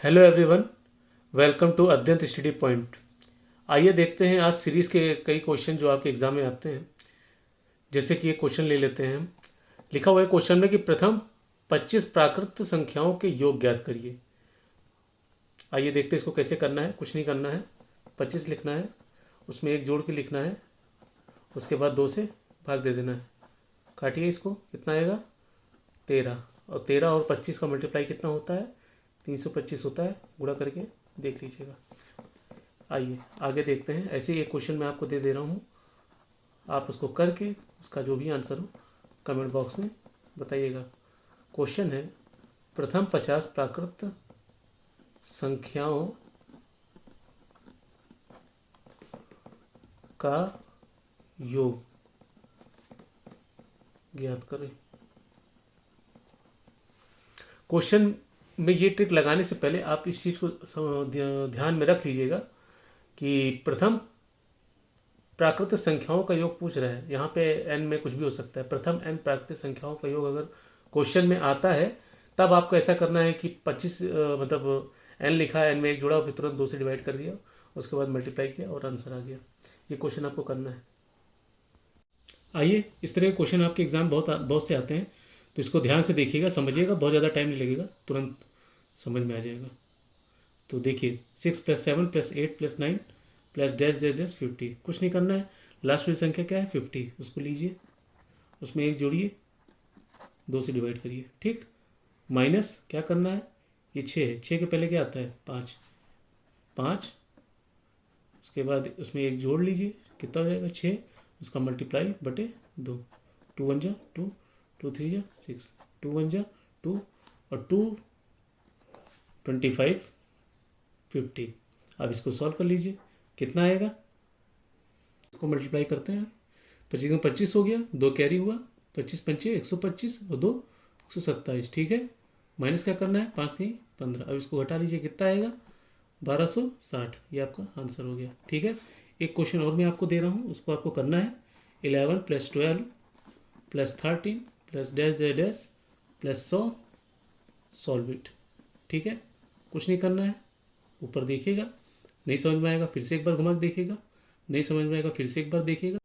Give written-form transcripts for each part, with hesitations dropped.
Hello everyone, welcome to Adhyant study point. आइए देखते हैं आज सीरीज़ के कई क्वेश्चन जो आपके एग्जाम में आते हैं। जैसे कि ये क्वेश्चन ले लेते हैं। लिखा हुआ है क्वेश्चन में कि प्रथम 25 प्राकृत संख्याओं के योग ज्ञात करिए। आइए देखते हैं इसको कैसे करना है। कुछ नहीं करना है, 25 लिखना है, उसमें एक जोड़ के लिखना है, उसके बाद 2 से भाग दे देना है। काटिए इसको, कितना आएगा 13, और 13 और 25 का मल्टीप्लाई कितना होता है 325 होता है। गुणा करके देख लीजिएगा। आइए आगे देखते हैं। ऐसे ही एक क्वेश्चन मैं आपको दे दे रहा हूँ, आप उसको करके उसका जो भी आंसर हो कमेंट बॉक्स में बताइएगा। क्वेश्चन है प्रथम 50 प्राकृत संख्याओं का योग ज्ञात करें। क्वेश्चन में ये ट्रिक लगाने से पहले आप इस चीज़ को ध्यान में रख लीजिएगा कि प्रथम प्राकृतिक संख्याओं का योग पूछ रहा है। यहाँ पे n में कुछ भी हो सकता है। प्रथम n प्राकृतिक संख्याओं का योग अगर क्वेश्चन में आता है तब आपको ऐसा करना है कि 25 मतलब n लिखा है, n में एक जुड़ा, फिर तुरंत 2 से डिवाइड कर दिया, उसके बाद मल्टीप्लाई किया और आंसर आ गया। ये क्वेश्चन आपको करना है। आइए, इस तरह के क्वेश्चन आपके एग्जाम बहुत से आते हैं, तो इसको ध्यान से देखिएगा, समझिएगा। बहुत ज़्यादा टाइम नहीं लगेगा, तुरंत समझ में आ जाएगा। तो देखिए 6 + 7 + 8 + 9 प्लस डैश डैश डैश 50। कुछ नहीं करना है, लास्ट वाली संख्या क्या है 50, उसको लीजिए, उसमें एक जोड़िए, 2 से डिवाइड करिए। ठीक, माइनस क्या करना है, ये 6 है, 6 के पहले क्या आता है 5, 5, उसके बाद उसमें एक जोड़ लीजिए, कितना हो जाएगा 6, उसका मल्टीप्लाई बटे 2, 2 1 जा 2, 2 3 जा 6, 2 1 जा 2, और 2 25 50। अब इसको सॉल्व कर लीजिए, कितना आएगा, इसको मल्टीप्लाई करते हैं। 25 में 25 हो गया, 2 कैरी हुआ, 25 पंचे 125 और 2 127। ठीक है, माइनस क्या करना है, 5 नहीं 15। अब इसको घटा लीजिए, कितना आएगा 1260। ये आपका आंसर हो गया। ठीक है, एक क्वेश्चन और मैं आपको दे रहा हूँ, उसको आपको करना है 11 + 12 + 13 + dash dash dash +100 solve it. ठीक है, कुछ नहीं करना है, ऊपर देखिएगा, नहीं समझ में आएगा फिर से एक बार घुमा के देखिएगा, नहीं समझ में आएगा फिर से एक बार देखिएगा।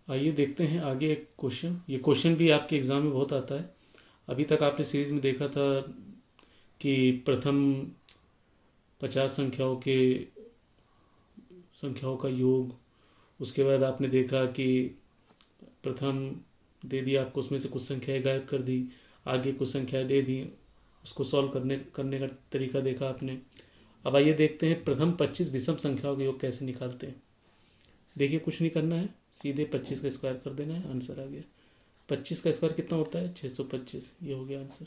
आइए देखते हैं आगे एक क्वेश्चन। ये क्वेश्चन भी आपके एग्ज़ाम में बहुत आता है। अभी तक आपने सीरीज़ में देखा था कि प्रथम 50 संख्याओं का योग, उसके बाद आपने देखा कि प्रथम दे दिया आपको, उसमें से कुछ संख्याएं गायब कर दी, आगे कुछ संख्याएं दे दी, उसको सॉल्व करने का तरीका देखा आपने। अब आइए देखते हैं प्रथम 25 विषम संख्याओं का योग कैसे निकालते हैं। देखिए, कुछ नहीं करना है, सीधे 25 का स्क्वायर कर देना है, आंसर आ गया। 25 का स्क्वायर कितना होता है 625। ये हो गया आंसर।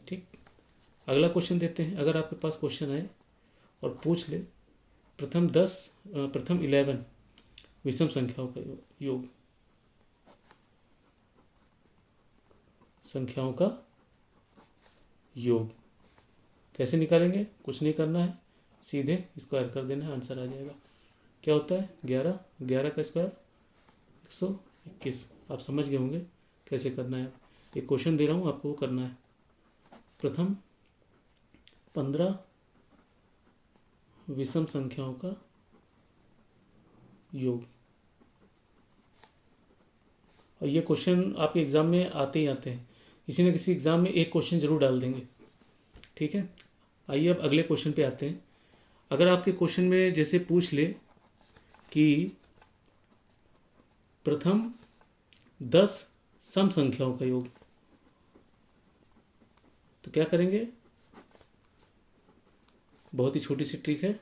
ठीक, अगला क्वेश्चन देते हैं। अगर आपके पास क्वेश्चन आए और पूछ ले प्रथम 11 विषम संख्याओं का योग, संख्याओं का योग कैसे निकालेंगे, कुछ नहीं करना है, सीधे स्क्वायर कर देना है, आंसर आ जाएगा। क्या होता है 11, 11 का स्क्वायर 121। आप समझ गए होंगे कैसे करना है। एक क्वेश्चन दे रहा हूँ, आपको वो करना है। प्रथम 15 विषम संख्याओं का योग, और ये क्वेश्चन आपके एग्ज़ाम में आते ही आते हैं, किसी न किसी एग्ज़ाम में एक क्वेश्चन जरूर डाल देंगे। ठीक है, आइए अब अगले क्वेश्चन पे आते हैं। अगर आपके क्वेश्चन में जैसे पूछ ले कि प्रथम 10 सम संख्याओं का योग, तो क्या करेंगे, बहुत ही छोटी सी ट्रिक है।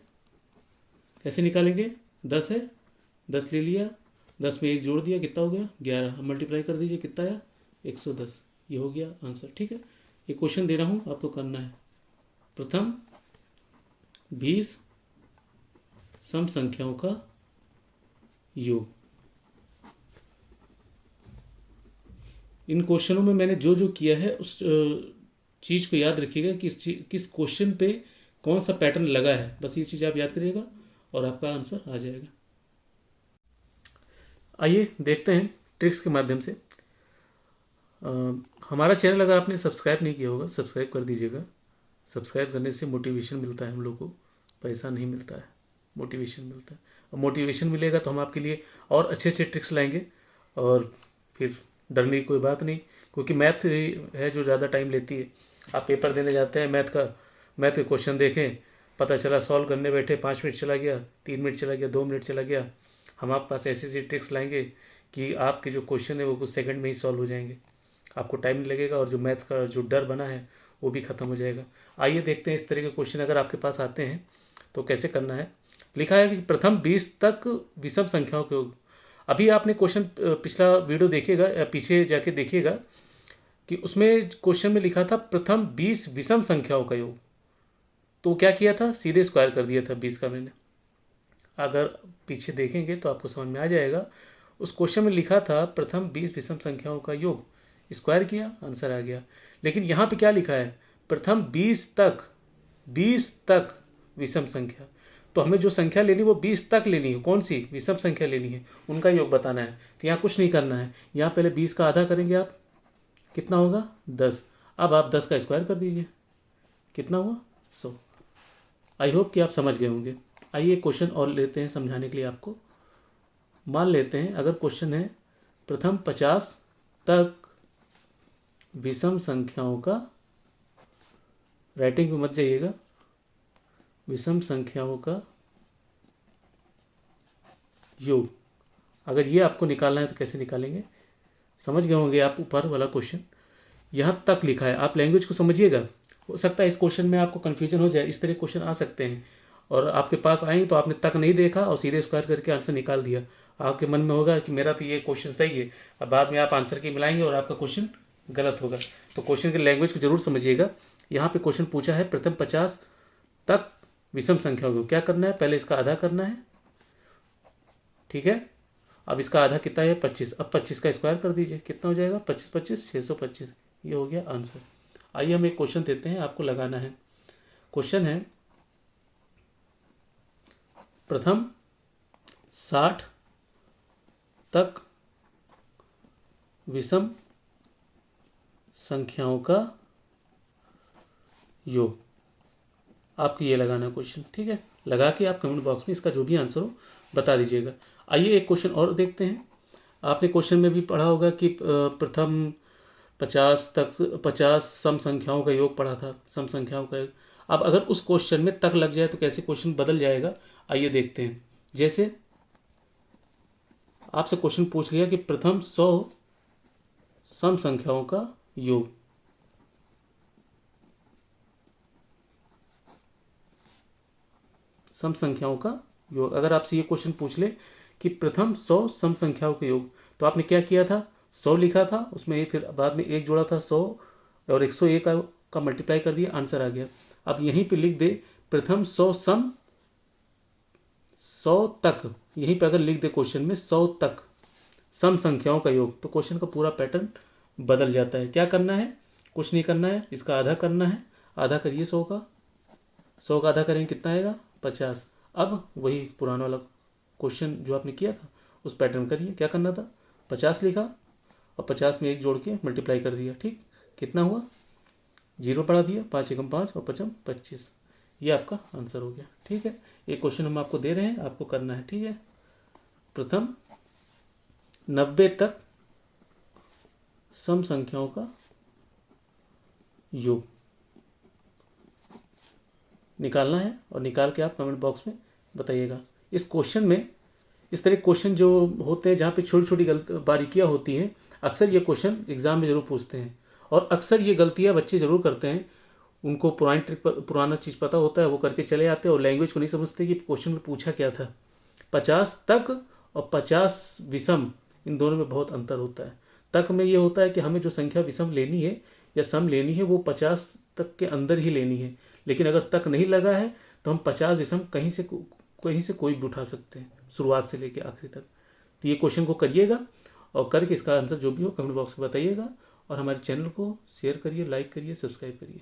कैसे निकालेंगे, 10 है, 10 ले लिया, 10 में एक जोड़ दिया, कितना हो गया 11। मल्टीप्लाई कर दीजिए, कितना आया 110। ये हो गया आंसर। ठीक है, ये क्वेश्चन दे रहा हूँ, आपको करना है प्रथम 20 सम संख्याओं का योग। इन क्वेश्चनों में मैंने जो जो किया है उस चीज़ को याद रखिएगा कि किस क्वेश्चन पे कौन सा पैटर्न लगा है, बस ये चीज़ आप याद करिएगा और आपका आंसर आ जाएगा। आइए देखते हैं ट्रिक्स के माध्यम से। हमारा चैनल अगर आपने सब्सक्राइब नहीं किया होगा, सब्सक्राइब कर दीजिएगा। सब्सक्राइब करने से मोटिवेशन मिलता है हम लोग को, पैसा नहीं मिलता है, मोटिवेशन मिलता है। और मोटिवेशन मिलेगा तो हम आपके लिए और अच्छे अच्छे ट्रिक्स लाएंगे, और फिर डरने की कोई बात नहीं, क्योंकि मैथ है जो ज़्यादा टाइम लेती है। आप पेपर देने जाते हैं मैथ के क्वेश्चन देखें, पता चला सॉल्व करने बैठे 5 मिनट चला गया, 3 मिनट चला गया, 2 मिनट चला गया। हम आपके पास ऐसी ऐसी ट्रिक्स लाएंगे कि आपके जो क्वेश्चन है वो कुछ सेकंड में ही सॉल्व हो जाएंगे, आपको टाइम नहीं लगेगा, और जो मैथ्स का जो डर बना है वो भी ख़त्म हो जाएगा। आइए देखते हैं इस तरह के क्वेश्चन अगर आपके पास आते हैं तो कैसे करना है। लिखा है कि प्रथम 20 तक विषम संख्याओं के योग। अभी आपने क्वेश्चन पिछला वीडियो देखिएगा या पीछे जाके देखिएगा कि उसमें क्वेश्चन में लिखा था प्रथम 20 विषम संख्याओं का योग, तो क्या किया था, सीधे स्क्वायर कर दिया था 20 का मैंने। अगर पीछे देखेंगे तो आपको समझ में आ जाएगा। उस क्वेश्चन में लिखा था प्रथम 20 विषम संख्याओं का योग, स्क्वायर किया, आंसर आ गया। लेकिन यहाँ पे क्या लिखा है, प्रथम 20 तक विषम संख्या, तो हमें जो संख्या लेनी वो 20 तक लेनी है। कौन सी विषम संख्या लेनी है, उनका योग बताना है। तो यहाँ कुछ नहीं करना है, यहाँ पहले 20 का आधा करेंगे आप, कितना होगा 10। अब आप 10 का स्क्वायर कर दीजिए, कितना हुआ 100। आई होप कि आप समझ गए होंगे। आइए क्वेश्चन और लेते हैं समझाने के लिए आपको। मान लेते हैं अगर क्वेश्चन है प्रथम 50 तक विषम संख्याओं का, राइटिंग में मत जाइएगा, विषम संख्याओं का योग। अगर ये आपको निकालना है तो कैसे निकालेंगे, समझ गए होंगे आप। ऊपर वाला क्वेश्चन यहाँ तक लिखा है, आप लैंग्वेज को समझिएगा। हो सकता है इस क्वेश्चन में आपको कन्फ्यूजन हो जाए, इस तरह क्वेश्चन आ सकते हैं, और आपके पास आए तो आपने तक नहीं देखा और सीधे स्क्वायर करके आंसर निकाल दिया। आपके मन में होगा कि मेरा तो ये क्वेश्चन सही है, अब बाद में आप आंसर की मिलाएंगे और आपका क्वेश्चन गलत होगा। तो क्वेश्चन के लैंग्वेज को जरूर समझिएगा। यहाँ पे क्वेश्चन पूछा है प्रथम 50 तक विषम संख्या को क्या करना है, पहले इसका आधा करना है, ठीक है। अब इसका आधा कितना है 25, अब 25 का स्क्वायर कर दीजिए, कितना हो जाएगा 25 25 625, ये हो गया आंसर। आइए हम एक क्वेश्चन देते हैं, आपको लगाना है। क्वेश्चन है प्रथम 60 तक विषम संख्याओं का योग, आपको ये लगाना क्वेश्चन, ठीक है। लगा के आप कमेंट बॉक्स में इसका जो भी आंसर हो बता दीजिएगा। आइए एक क्वेश्चन और देखते हैं। आपने क्वेश्चन में भी पढ़ा होगा कि प्रथम 50 सम संख्याओं का योग पढ़ा था, सम संख्याओं का योग। अब अगर उस क्वेश्चन में तक लग जाए तो कैसे क्वेश्चन बदल जाएगा, आइए देखते हैं। जैसे आपसे क्वेश्चन पूछ लिया कि प्रथम 100 सम संख्याओं का योग, सम संख्याओं का योग। अगर आपसे ये क्वेश्चन पूछ ले कि प्रथम 100 सम संख्याओं का योग, तो आपने क्या किया था, 100 लिखा था, उसमें फिर बाद में एक जोड़ा था 100 और 101 का मल्टीप्लाई कर दिया, आंसर आ गया। अब यहीं पे लिख दे प्रथम 100 सम 100 तक, यहीं पे अगर लिख दे क्वेश्चन में 100 तक सम संख्याओं का योग, तो क्वेश्चन का पूरा पैटर्न बदल जाता है। क्या करना है, कुछ नहीं करना है, इसका आधा करना है, आधा करिए 100 का आधा करेंगे कितना आएगा 50। अब वही पुराना वाला क्वेश्चन जो आपने किया था उस पैटर्न करिए। क्या करना था, 50 लिखा और 50 में एक जोड़ के मल्टीप्लाई कर दिया, ठीक, कितना हुआ 0 बढ़ा दिया, 5 एकम 5 और 5 25, ये आपका आंसर हो गया, ठीक है। एक क्वेश्चन हम आपको दे रहे हैं, आपको करना है, ठीक है। प्रथम 90 तक सम संख्याओं का योग निकालना है, और निकाल के आप कमेंट बॉक्स में बताइएगा। इस क्वेश्चन में इस तरह क्वेश्चन जो होते हैं जहाँ पे छोटी छोटी बारीकियाँ होती हैं, अक्सर ये क्वेश्चन एग्जाम में जरूर पूछते हैं, और अक्सर ये गलतियाँ बच्चे जरूर करते हैं। उनको पुरानी ट्रिक पुराना चीज़ पता होता है, वो करके चले आते हैं और लैंग्वेज को नहीं समझते कि क्वेश्चन में पूछा क्या था। 50 तक और 50 विषम, इन दोनों में बहुत अंतर होता है। तक में ये होता है कि हमें जो संख्या विषम लेनी है या सम लेनी है वो 50 तक के अंदर ही लेनी है, लेकिन अगर तक नहीं लगा है तो हम 50 विषम कहीं से कोई भी उठा सकते हैं, शुरुआत से लेकर आखिरी तक। तो ये क्वेश्चन को करिएगा और करके इसका आंसर जो भी हो कमेंट बॉक्स में बताइएगा, और हमारे चैनल को शेयर करिए, लाइक करिए, सब्सक्राइब करिए।